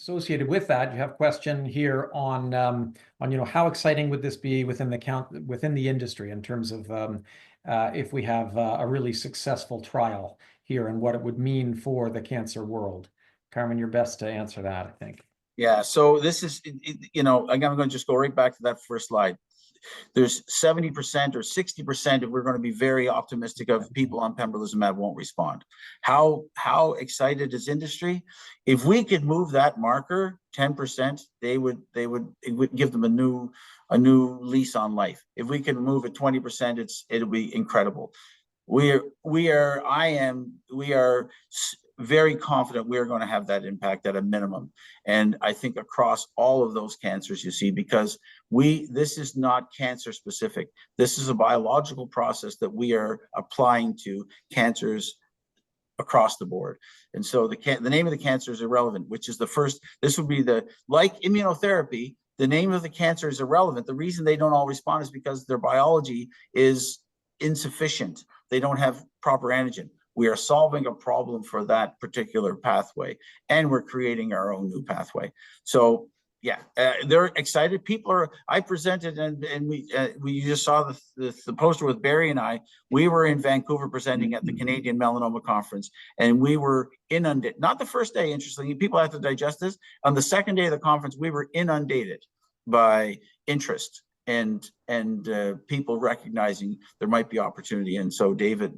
associated with that, you have a question here on how exciting would this be within the industry in terms of if we have a really successful trial here and what it would mean for the cancer world. Carmen, you're best to answer that, I think. Yeah, so this is, I'm going to just go right back to that first slide. There's 70% or 60%, if we're going to be very optimistic, of people on pembrolizumab won't respond. How excited is industry? If we could move that marker 10%, it would give them a new lease on life. If we can move it 20%, it'll be incredible. We are very confident we are going to have that impact at a minimum. And I think across all of those cancers you see, because this is not cancer specific. This is a biological process that we are applying to cancers across the board. And so the name of the cancer is irrelevant, which is the first. This would be like immunotherapy, the name of the cancer is irrelevant. The reason they don't all respond is because their biology is insufficient. They don't have proper antigen. We are solving a problem for that particular pathway, and we're creating our own new pathway. So yeah, they're excited. I presented, and we just saw the poster with Barry and I. We were in Vancouver presenting at the Canadian Melanoma Conference, and we were inundated. Not the first day, interestingly, people have to digest this. On the second day of the conference, we were inundated by interest and people recognizing there might be opportunity. And so David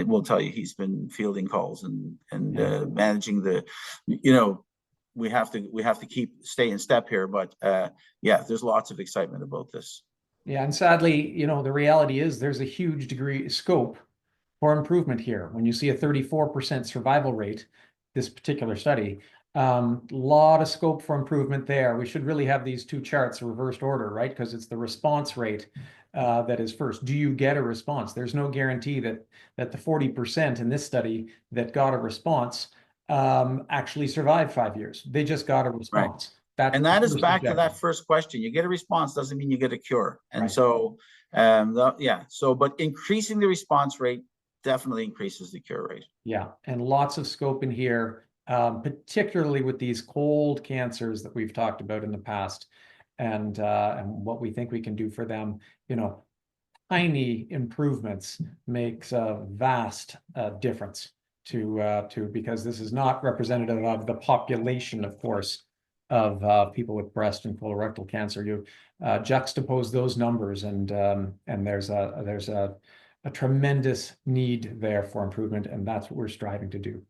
will tell you he's been fielding calls and managing we have to stay in step here, but there's lots of excitement about this. Yeah, and sadly, the reality is there's a huge scope for improvement here. When you see a 34% survival rate, this particular study, lot of scope for improvement there. We should really have these two charts reversed order, right? Because it's the response rate that is first. Do you get a response? There's no guarantee that the 40% in this study that got a response actually survived 5 years. They just got a response. Right. That is back to that first question. You get a response doesn't mean you get a cure. And right. So, but increasing the response rate definitely increases the cure rate. Yeah, and lots of scope in here, particularly with these cold cancers that we've talked about in the past, and what we think we can do for them. Tiny improvements makes a vast difference to because this is not representative of the population, of course, of people with breast and colorectal cancer. You juxtapose those numbers, and there's a tremendous need there for improvement, and that's what we're striving to do.